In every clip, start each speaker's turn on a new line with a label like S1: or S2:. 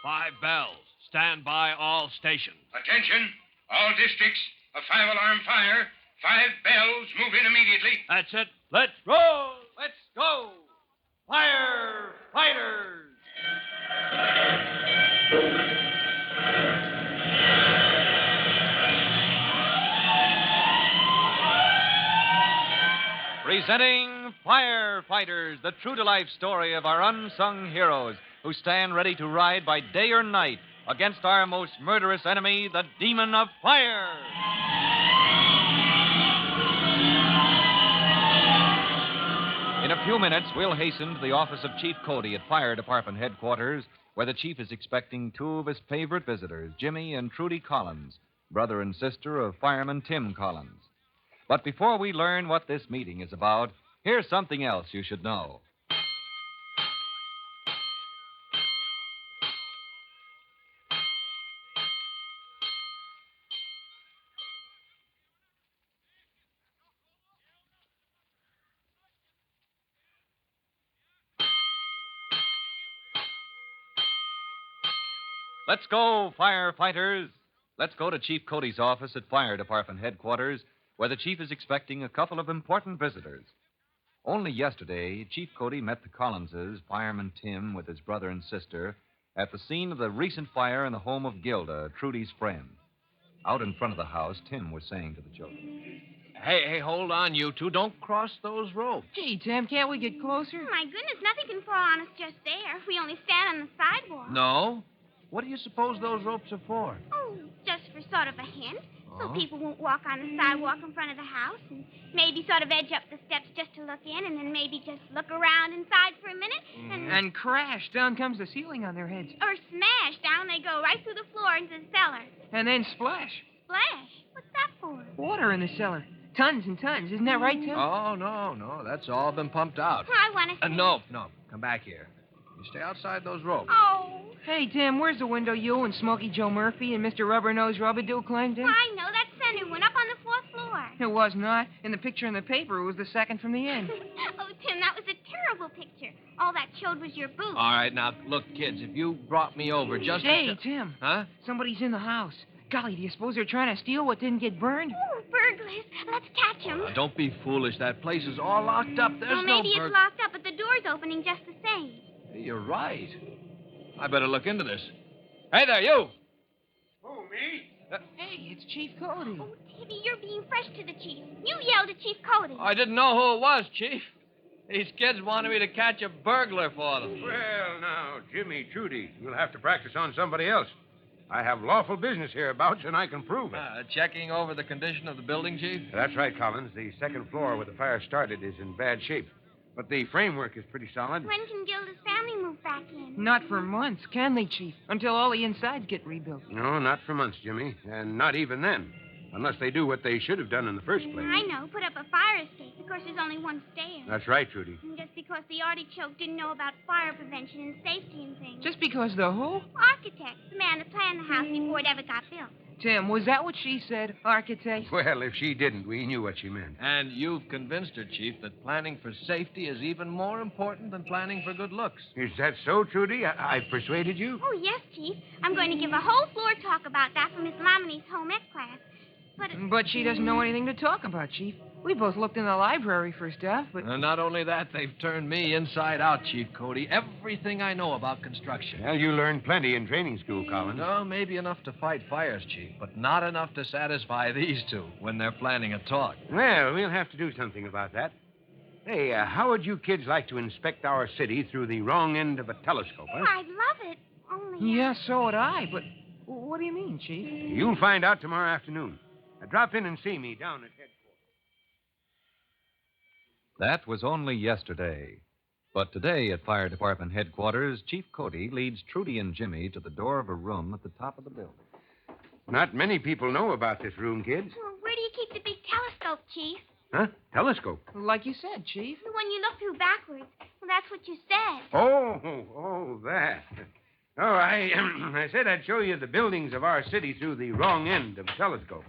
S1: 5 bells. Stand by all stations.
S2: Attention, all districts. A 5-alarm fire. 5 bells. Move in immediately.
S1: That's it. Let's roll. Let's go. Firefighters.
S3: Presenting Firefighters, the true-to-life story of our unsung heroes who stand ready to ride by day or night against our most murderous enemy, the demon of fire. In a few minutes, we'll hasten to the office of Chief Cody at Fire Department headquarters, where the chief is expecting 2 of his favorite visitors, Jimmy and Trudy Collins, brother and sister of fireman Tim Collins. But before we learn what this meeting is about, here's something else you should know. Let's go, firefighters. Let's go to Chief Cody's office at Fire Department headquarters, where the chief is expecting a couple of important visitors. Only yesterday, Chief Cody met the Collinses, fireman Tim with his brother and sister, at the scene of the recent fire in the home of Gilda, Trudy's friend. Out in front of the house, Tim was saying to the children,
S1: Hey, hold on, you two. Don't cross those ropes.
S4: Gee, Tim, can't we get closer?
S5: Oh, my goodness, nothing can fall on us just there. We only stand on the sidewalk.
S1: No? What do you suppose those ropes are for?
S5: Oh, just for sort of a hint. So
S1: Oh.
S5: people won't walk on the sidewalk in front of the house and maybe sort of edge up the steps just to look in and then maybe just look around inside for a minute
S4: And crash. Down comes the ceiling on their heads.
S5: or smash. Down they go right through the floor into the cellar.
S4: And then splash.
S5: Splash. What's that for?
S4: Water in the cellar. Tons and tons. Isn't that right, Tim?
S1: Oh, no. That's all been pumped out.
S5: I want to see.
S1: No. Come back here. You stay outside those ropes.
S5: Oh,
S4: Hey, Tim, where's the window you and Smokey Joe Murphy and Mr. Rubber-Nosed Rubberdo climbed in?
S5: I know. That center one up on the 4th floor.
S4: It was not. In the picture in the paper, it was the second from the end.
S5: Oh, Tim, that was a terrible picture. All that showed was your boots.
S1: All right, now, look, kids, if you brought me over just...
S4: Hey, Tim.
S1: Huh?
S4: Somebody's in the house. Golly, do you suppose they're trying to steal what didn't get burned?
S5: Oh, burglars. Let's catch them.
S1: Don't be foolish. That place is all locked up. There's
S5: Well, maybe
S1: no
S5: it's locked up, but the door's opening just the same.
S1: You're right. I better look into this. Hey there, you!
S2: Who, me?
S4: Hey, it's Chief Cody.
S5: Oh, Timmy, you're being fresh to the chief. You yelled at Chief Cody.
S1: I didn't know who it was, Chief. These kids wanted me to catch a burglar for them.
S2: Well, now, Jimmy, Trudy, you'll have to practice on somebody else. I have lawful business hereabouts, and I can prove it.
S1: Checking over the condition of the building, Chief?
S2: That's right, Collins. The second floor where the fire started is in bad shape. But the framework is pretty solid.
S5: When can Gilda's family move back in?
S4: Not for months, can they, Chief? Until all the insides get rebuilt.
S2: No, not for months, Jimmy. And not even then. Unless they do what they should have done in the first place.
S5: I know. Put up a fire escape. Of course, there's only one stair.
S2: That's right, Trudy.
S5: And just because the artichoke didn't know about fire prevention and safety and things.
S4: Just because the who?
S5: Architect, the man that planned the house before it ever got built.
S4: Tim, was that what she said, architect?
S2: Well, if she didn't, we knew what she meant.
S1: And you've convinced her, Chief, that planning for safety is even more important than planning for good looks.
S2: Is that so, Trudy? I've persuaded you?
S5: Oh, yes, Chief. I'm going to give a whole floor talk about that for Miss Lamini's home ec class.
S4: But she doesn't know anything to talk about, Chief. We both looked in the library for stuff, but...
S1: Not only that, they've turned me inside out, Chief Cody. Everything I know about construction.
S2: Well, you learned plenty in training school, Collins.
S1: No, maybe enough to fight fires, Chief, but not enough to satisfy these two when they're planning a talk.
S2: Well, we'll have to do something about that. Hey, how would you kids like to inspect our city through the wrong end of a telescope, huh?
S5: I'd love it. Only...
S4: Yeah, so would I, but what do you mean, Chief?
S2: You'll find out tomorrow afternoon. Drop in and see me down at headquarters.
S3: That was only yesterday. But today at Fire Department headquarters, Chief Cody leads Trudy and Jimmy to the door of a room at the top of the building.
S2: Not many people know about this room, kids.
S5: Well, where do you keep the big telescope, Chief?
S2: Huh? Telescope?
S4: Like you said, Chief.
S5: The one you look through backwards. Well, that's what you said.
S2: Oh, that. Oh, I said I'd show you the buildings of our city through the wrong end of the telescope.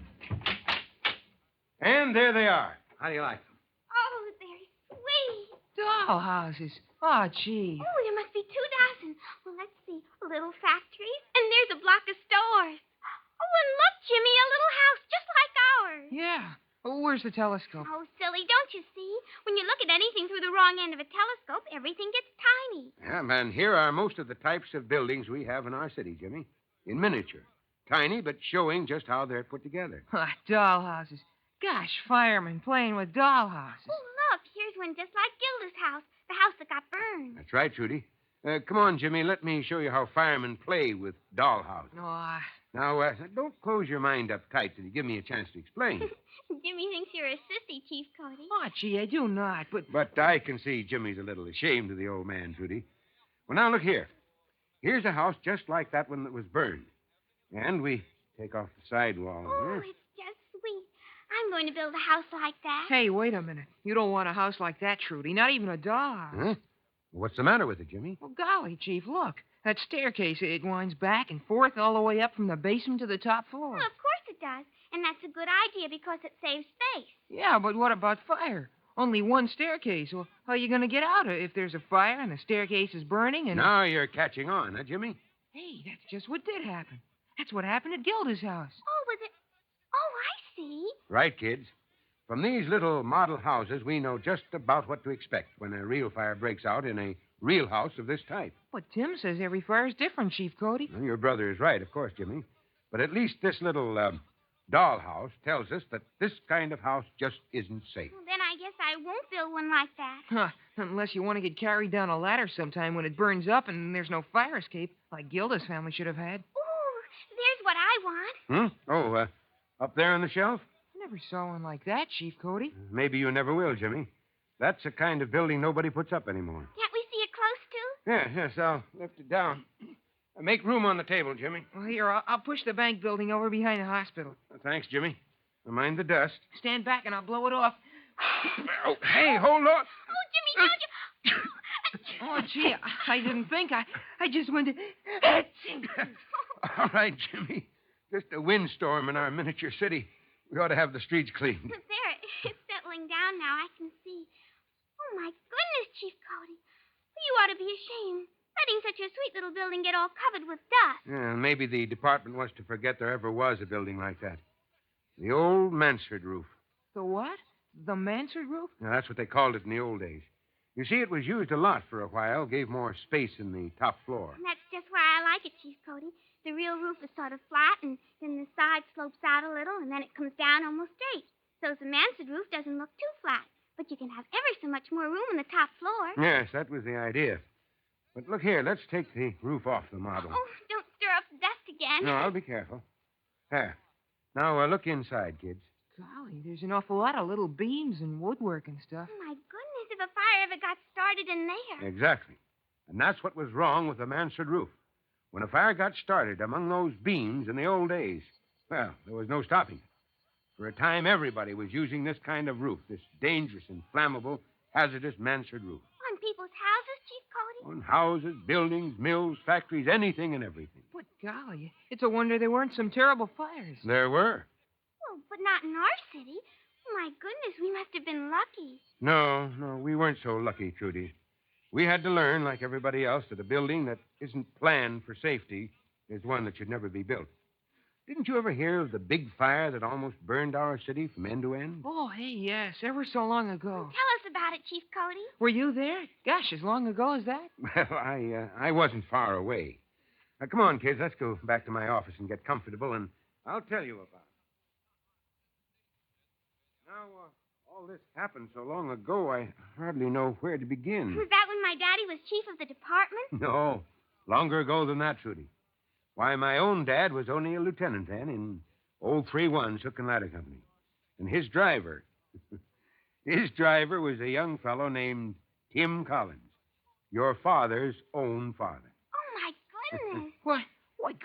S2: And there they are. How do you like them?
S5: Oh, they're sweet.
S4: Dollhouses. Oh, gee.
S5: Oh, there must be 2 dozen. Well, let's see. see. Little factories, and there's a block of stores. Oh, and look, Jimmy, a little house just like ours.
S4: Yeah. Oh, where's the telescope?
S5: Oh, silly, don't you see? When you look at anything through the wrong end of a telescope, everything gets tiny.
S2: Yeah, man, here are most of the types of buildings we have in our city, Jimmy. In miniature. Tiny, but showing just how they're put together.
S4: Dollhouses. Gosh, firemen playing with dollhouses.
S5: Oh, look, here's one just like Gilda's house, the house that got burned.
S2: That's right, Trudy. Come on, Jimmy. Let me show you how firemen play with dollhouses.
S4: Oh,
S2: Now, don't close your mind up tight till you give me a chance to explain.
S5: Jimmy thinks you're a sissy, Chief Cody.
S4: oh, gee, I do not, but...
S2: But I can see Jimmy's a little ashamed of the old man, Trudy. Well, now, look here. Here's a house just like that one that was burned. And we take off the sidewall
S5: Oh,
S2: here.
S5: it's just sweet. I'm going to build a house like that.
S4: Hey, wait a minute. You don't want a house like that, Trudy. Not even a dollhouse.
S2: Huh? What's the matter with it, Jimmy?
S4: Well, golly, Chief, look. That staircase, it winds back and forth all the way up from the basement to the top floor.
S5: Well, of course it does. And that's a good idea because it saves space.
S4: Yeah, but what about fire? Only one staircase. Well, how are you going to get out if there's a fire and the staircase is burning and...
S2: Now you're catching on, huh, Jimmy?
S4: Hey, that's just what did happen. That's what happened at Gilda's house.
S5: Oh, was it? Oh, I see.
S2: Right, kids. From these little model houses, we know just about what to expect when a real fire breaks out in a real house of this type.
S4: But Tim says every fire's different, Chief Cody.
S2: Well, your brother is right, of course, Jimmy. But at least this little dollhouse tells us that this kind of house just isn't safe.
S5: Well, then I guess I won't build one like that.
S4: Huh, unless you want to get carried down a ladder sometime when it burns up and there's no fire escape, like Gilda's family should have had.
S5: Ooh, there's what I want.
S2: Oh, up there on the shelf?
S4: Never saw one like that, Chief Cody.
S2: Maybe you never will, Jimmy. That's a kind of building nobody puts up anymore.
S5: Can't we see it close to?
S2: Yes, I'll lift it down. Make room on the table, Jimmy.
S4: Well, here, I'll push the bank building over behind the hospital.
S2: Thanks, Jimmy. Mind the dust.
S4: Stand back and I'll blow it off.
S2: Oh, hey, hold on.
S5: Oh, Jimmy, don't you...
S4: Oh, gee, I didn't think. I just went to...
S2: All right, Jimmy. Just a windstorm in our miniature city. We ought to have the streets cleaned.
S5: There, it's settling down now. I can see. Oh, my goodness, Chief Cody. You ought to be ashamed. Letting such a sweet little building get all covered with dust.
S2: Yeah, maybe the department wants to forget there ever was a building like that. The old mansard roof.
S4: The what? The mansard roof?
S2: Now, that's what they called it in the old days. You see, it was used a lot for a while, gave more space in the top floor.
S5: And that's just why I like it, Chief Cody. The real roof is sort of flat, and then the side slopes out a little, and then it comes down almost straight. So the mansard roof doesn't look too flat. But you can have ever so much more room on the top floor.
S2: Yes, that was the idea. But look here, let's take the roof off the model.
S5: Oh, don't stir up the dust again.
S2: No, I'll be careful. There. Now, look inside, kids.
S4: Golly, there's an awful lot of little beams and woodwork and stuff.
S5: Oh, my goodness, if a fire ever got started in there.
S2: Exactly. And that's what was wrong with the mansard roof. When a fire got started among those beams in the old days, well, there was no stopping it. For a time, everybody was using this kind of roof, this dangerous and flammable, hazardous mansard roof.
S5: On people's houses, Chief Cody?
S2: On houses, buildings, mills, factories, anything and everything.
S4: But golly, it's a wonder there weren't some terrible fires.
S2: There were.
S5: Well, but not in our city. My goodness, we must have been lucky.
S2: No, we weren't so lucky, Trudy. We had to learn, like everybody else, that a building that isn't planned for safety is one that should never be built. Didn't you ever hear of the big fire that almost burned our city from end to end?
S4: Oh, hey, yes, ever so long ago.
S5: Tell us about it, Chief Cody.
S4: Were you there? Gosh, as long ago as that?
S2: Well, I wasn't far away. Now, come on, kids, let's go back to my office and get comfortable, and I'll tell you about it. Now, all this happened so long ago, I hardly know where to begin.
S5: Was that when my daddy was chief of the department?
S2: No, longer ago than that, Trudy. Why, my own dad was only a lieutenant then in old 3-1 Hook and Ladder Company. And his driver was a young fellow named Tim Collins, your father's own father.
S5: Oh, my goodness.
S4: Why,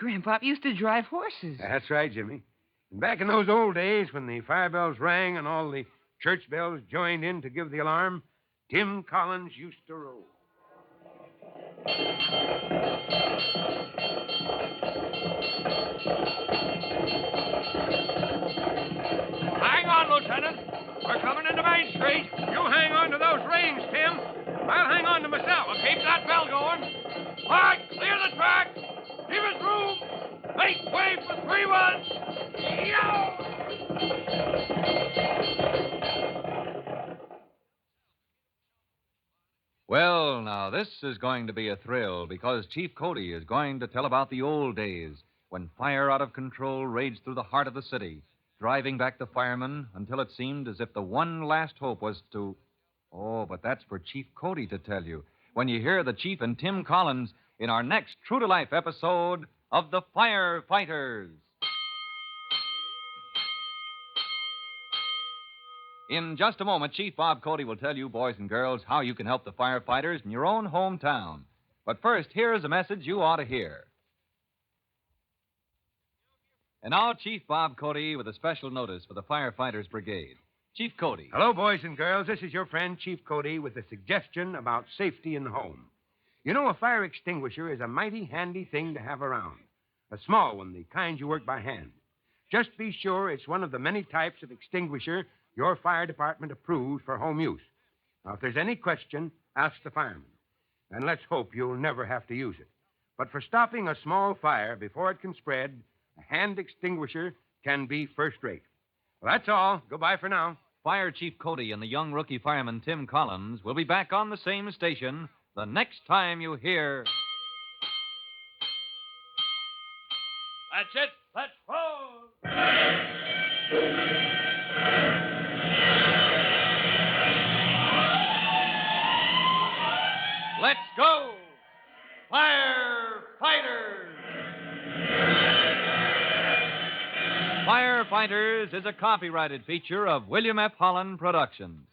S4: Grandpop used to drive horses.
S2: That's right, Jimmy. And back in those old days when the fire bells rang and all the church bells joined in to give the alarm, Tim Collins used to roll.
S6: Hang on, Lieutenant. We're coming into Main Street.
S2: You hang on to those reins, Tim. I'll hang on to myself.
S6: Well, keep that bell going. All right, clear the track. Make way for 3-1. Yow!
S3: Well, now, this is going to be a thrill because Chief Cody is going to tell about the old days when fire out of control raged through the heart of the city, driving back the firemen until it seemed as if the one last hope was to... Oh, but that's for Chief Cody to tell you when you hear the Chief and Tim Collins in our next true-to-life episode of The Firefighters. In just a moment, Chief Bob Cody will tell you, boys and girls, how you can help the firefighters in your own hometown. But first, here's a message you ought to hear. And now, Chief Bob Cody with a special notice for the Firefighters Brigade. Chief Cody.
S2: Hello, boys and girls. This is your friend, Chief Cody, with a suggestion about safety in the home. You know, a fire extinguisher is a mighty handy thing to have around. A small one, the kind you work by hand. Just be sure it's one of the many types of extinguisher your fire department approves for home use. Now, if there's any question, ask the fireman. And let's hope you'll never have to use it. But for stopping a small fire before it can spread, a hand extinguisher can be first rate. Well, that's all. Goodbye for now.
S3: Fire Chief Cody and the young rookie fireman Tim Collins will be back on the same station the next time you hear...
S6: That's it. Let's roll.
S3: Let's go! Firefighters! Firefighters is a copyrighted feature of William F. Holland Productions.